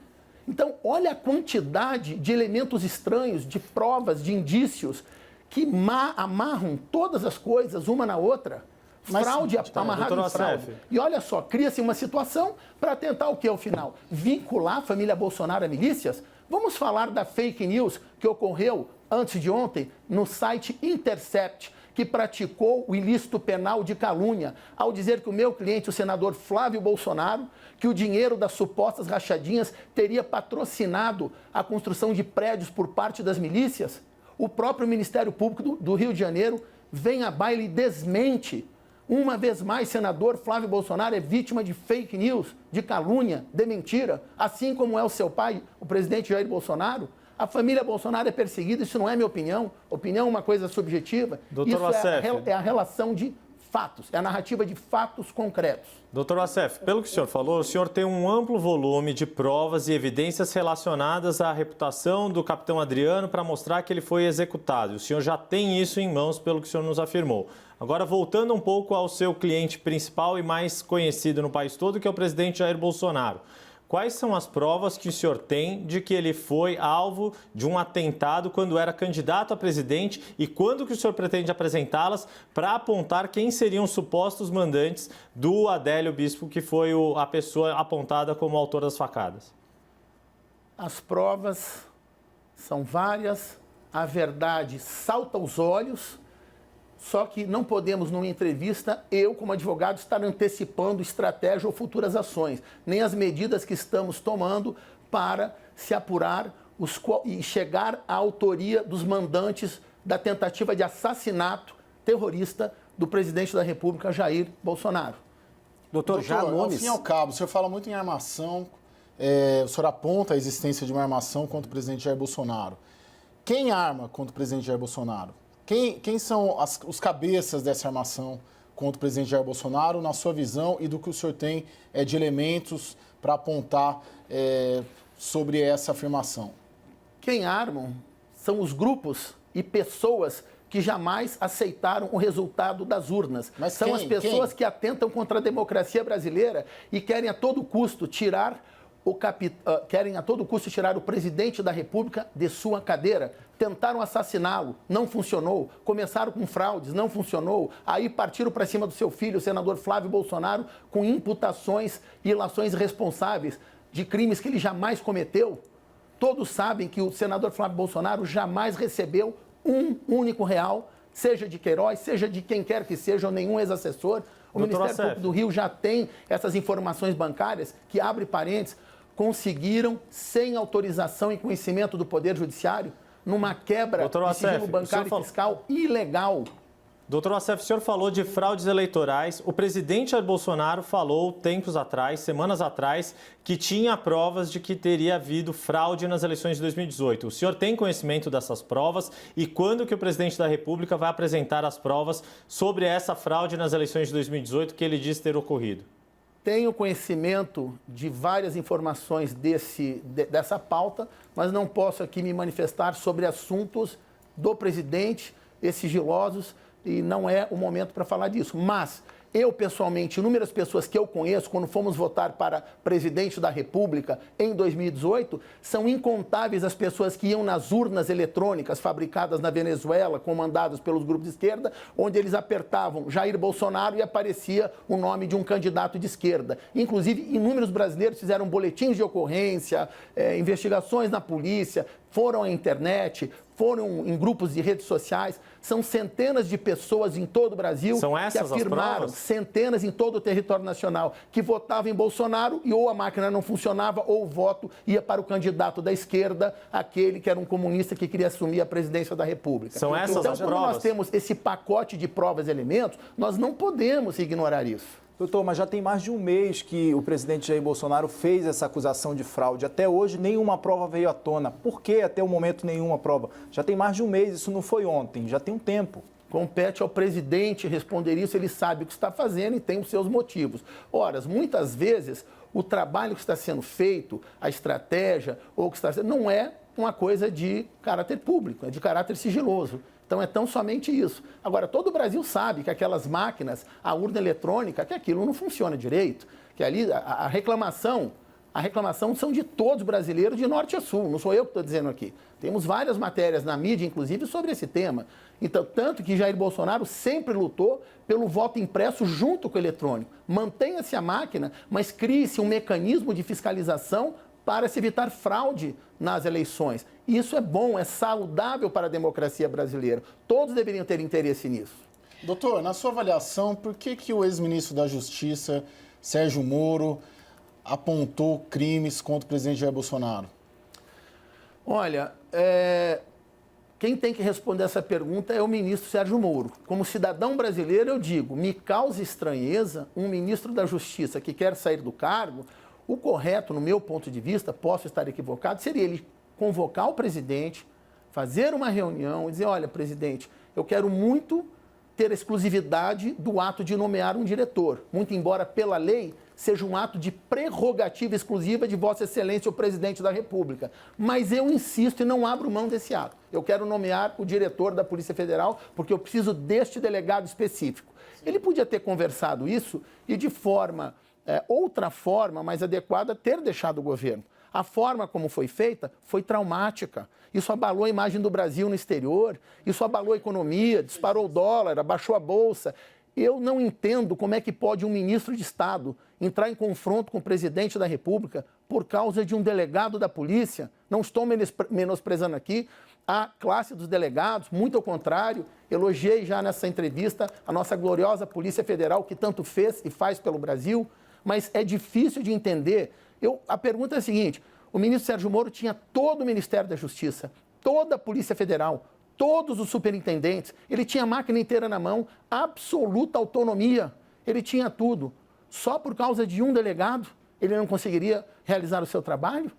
Então, olha a quantidade de elementos estranhos, de provas, de indícios que amarram todas as coisas uma na outra. Fraude amarrado em fraude. E olha só, cria-se uma situação para tentar o que ao final? Vincular a família Bolsonaro a milícias? Vamos falar da fake news que ocorreu antes de ontem no site Intercept, que praticou o ilícito penal de calúnia ao dizer que o meu cliente, o senador Flávio Bolsonaro, que o dinheiro das supostas rachadinhas teria patrocinado a construção de prédios por parte das milícias. O próprio Ministério Público do Rio de Janeiro vem a baile e desmente. Uma vez mais, senador Flávio Bolsonaro é vítima de fake news, de calúnia, de mentira, assim como é o seu pai, o presidente Jair Bolsonaro. A família Bolsonaro é perseguida, isso não é minha opinião. Opinião é uma coisa subjetiva. Doutor Isso é a relação de fatos, é a narrativa de fatos concretos. Doutor Assef, pelo que o senhor falou, o senhor tem um amplo volume de provas e evidências relacionadas à reputação do capitão Adriano para mostrar que ele foi executado. O senhor já tem isso em mãos, pelo que o senhor nos afirmou. Agora, voltando um pouco ao seu cliente principal e mais conhecido no país todo, que é o presidente Jair Bolsonaro. Quais são as provas que o senhor tem de que ele foi alvo de um atentado quando era candidato a presidente e quando que o senhor pretende apresentá-las para apontar quem seriam os supostos mandantes do Adélio Bispo, que foi a pessoa apontada como autor das facadas? As provas são várias, a verdade salta aos olhos. Só que não podemos, numa entrevista, eu, como advogado, estar antecipando estratégia ou futuras ações, nem as medidas que estamos tomando para se apurar e chegar à autoria dos mandantes da tentativa de assassinato terrorista do presidente da República, Jair Bolsonaro. Doutor, já ao nomes... fim e ao cabo, o senhor fala muito em armação, o senhor aponta a existência de uma armação contra o presidente Jair Bolsonaro. Quem arma contra o presidente Jair Bolsonaro? Quem são os cabeças dessa armação contra o presidente Jair Bolsonaro, na sua visão, e do que o senhor tem de elementos para apontar sobre essa afirmação? Quem armam são os grupos e pessoas que jamais aceitaram o resultado das urnas. Mas são as pessoas que atentam contra a democracia brasileira e querem a todo custo tirar o presidente da República de sua cadeira. Tentaram assassiná-lo, não funcionou. Começaram com fraudes, não funcionou. Aí partiram para cima do seu filho, o senador Flávio Bolsonaro, com imputações e ilações responsáveis de crimes que ele jamais cometeu. Todos sabem que o senador Flávio Bolsonaro jamais recebeu um único real, seja de Queiroz, seja de quem quer que seja, ou nenhum ex-assessor. O Ministério Público do Rio já tem essas informações bancárias que, abre parênteses, conseguiram, sem autorização e conhecimento do Poder Judiciário, numa quebra de sigilo bancário e fiscal ilegal. Doutor Assef, o senhor falou de fraudes eleitorais. O presidente Jair Bolsonaro falou tempos atrás, semanas atrás, que tinha provas de que teria havido fraude nas eleições de 2018. O senhor tem conhecimento dessas provas e quando que o presidente da República vai apresentar as provas sobre essa fraude nas eleições de 2018 que ele diz ter ocorrido? tenho conhecimento de várias informações dessa pauta, mas não posso aqui me manifestar sobre assuntos do presidente, sigilosos, e não é o momento para falar disso. Mas eu, pessoalmente, inúmeras pessoas que eu conheço, quando fomos votar para presidente da República em 2018, são incontáveis as pessoas que iam nas urnas eletrônicas fabricadas na Venezuela, comandadas pelos grupos de esquerda, onde eles apertavam Jair Bolsonaro e aparecia o nome de um candidato de esquerda. Inclusive, inúmeros brasileiros fizeram boletins de ocorrência, investigações na polícia, foram à internet, foram em grupos de redes sociais. São centenas de pessoas em todo o Brasil que afirmaram, centenas em todo o território nacional, que votavam em Bolsonaro e ou a máquina não funcionava ou o voto ia para o candidato da esquerda, aquele que era um comunista que queria assumir a presidência da República. São essas então, as quando provas? nós temos esse pacote de provas e elementos, nós não podemos ignorar isso. Doutor, mas já tem mais de um mês que o presidente Jair Bolsonaro fez essa acusação de fraude. Até hoje, nenhuma prova veio à tona. Por que até o momento nenhuma prova? Já tem mais de um mês, isso não foi ontem, já tem um tempo. Compete ao presidente responder isso, ele sabe o que está fazendo e tem os seus motivos. Ora, muitas vezes, o trabalho que está sendo feito, a estratégia, ou o que está sendo, não é uma coisa de caráter público, é de caráter sigiloso. Então, é tão somente isso. Agora, todo o Brasil sabe que aquelas máquinas, a urna eletrônica, que aquilo não funciona direito, que ali a reclamação são de todos os brasileiros, de norte a sul, não sou eu que estou dizendo aqui. Temos várias matérias na mídia, inclusive, sobre esse tema. Então, tanto que Jair Bolsonaro sempre lutou pelo voto impresso junto com o eletrônico. Mantenha-se a máquina, mas crie-se um mecanismo de fiscalização para se evitar fraude nas eleições. Isso é bom, é saudável para a democracia brasileira. Todos deveriam ter interesse nisso. Doutor, na sua avaliação, por que o ex-ministro da Justiça, Sérgio Moro, apontou crimes contra o presidente Jair Bolsonaro? Olha, quem tem que responder essa pergunta é o ministro Sérgio Moro. Como cidadão brasileiro, eu digo, me causa estranheza um ministro da Justiça que quer sair do cargo. O correto, no meu ponto de vista, posso estar equivocado, seria ele convocar o presidente, fazer uma reunião e dizer, olha, presidente, eu quero muito ter a exclusividade do ato de nomear um diretor, muito embora pela lei seja um ato de prerrogativa exclusiva de Vossa Excelência, o presidente da República. Mas eu insisto e não abro mão desse ato. Eu quero nomear o diretor da Polícia Federal porque eu preciso deste delegado específico. Ele podia ter conversado isso e de forma... outra forma mais adequada ter deixado o governo. A forma como foi feita foi traumática. Isso abalou a imagem do Brasil no exterior, isso abalou a economia, disparou o dólar, abaixou a bolsa. Eu não entendo como é que pode um ministro de Estado entrar em confronto com o presidente da República por causa de um delegado da polícia. Não estou menosprezando aqui a classe dos delegados, muito ao contrário, elogiei já nessa entrevista a nossa gloriosa Polícia Federal, que tanto fez e faz pelo Brasil, mas é difícil de entender. A pergunta é a seguinte, o ministro Sérgio Moro tinha todo o Ministério da Justiça, toda a Polícia Federal, todos os superintendentes, ele tinha a máquina inteira na mão, absoluta autonomia, ele tinha tudo. Só por causa de um delegado, ele não conseguiria realizar o seu trabalho?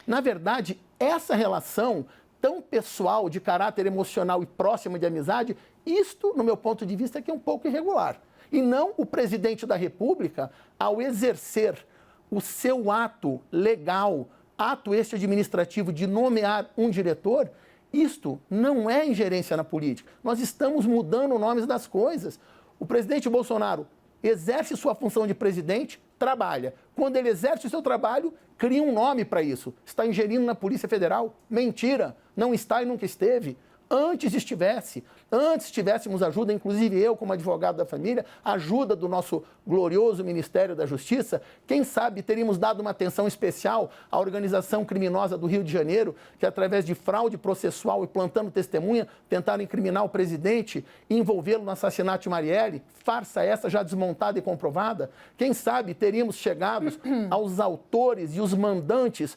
Na verdade, essa relação tão pessoal, de caráter emocional e próxima de amizade, isto, no meu ponto de vista, é que é um pouco irregular. E não o presidente da República, ao exercer o seu ato legal, ato este administrativo de nomear um diretor, isto não é ingerência na política. Nós estamos mudando nomes das coisas. O presidente Bolsonaro exerce sua função de presidente, trabalha. Quando ele exerce o seu trabalho, cria um nome para isso. Está ingerindo na Polícia Federal? Mentira, não está e nunca esteve. Antes tivéssemos ajuda, inclusive eu como advogado da família, ajuda do nosso glorioso Ministério da Justiça, quem sabe teríamos dado uma atenção especial à organização criminosa do Rio de Janeiro, que através de fraude processual e plantando testemunha, tentaram incriminar o presidente e envolvê-lo no assassinato de Marielle, farsa essa já desmontada e comprovada. Quem sabe teríamos chegado aos autores e os mandantes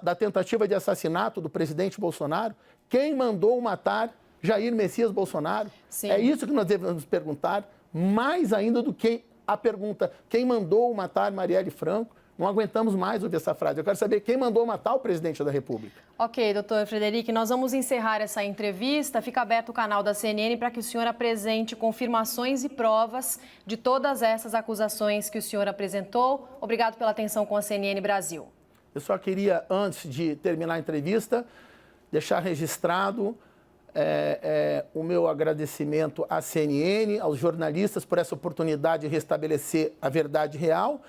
da tentativa de assassinato do presidente Bolsonaro. Quem mandou matar Jair Messias Bolsonaro? Sim. É isso que nós devemos perguntar, mais ainda do que a pergunta quem mandou matar Marielle Franco. Não aguentamos mais ouvir essa frase. Eu quero saber quem mandou matar o presidente da República. Ok, doutor Frederico, nós vamos encerrar essa entrevista. Fica aberto o canal da CNN para que o senhor apresente confirmações e provas de todas essas acusações que o senhor apresentou. Obrigado pela atenção com a CNN Brasil. Eu só queria, antes de terminar a entrevista, deixar registrado o meu agradecimento à CNN, aos jornalistas por essa oportunidade de restabelecer a verdade real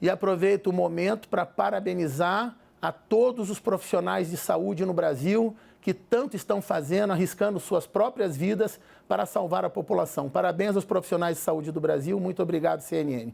e aproveito o momento para parabenizar a todos os profissionais de saúde no Brasil que tanto estão fazendo, arriscando suas próprias vidas para salvar a população. Parabéns aos profissionais de saúde do Brasil. Muito obrigado, CNN.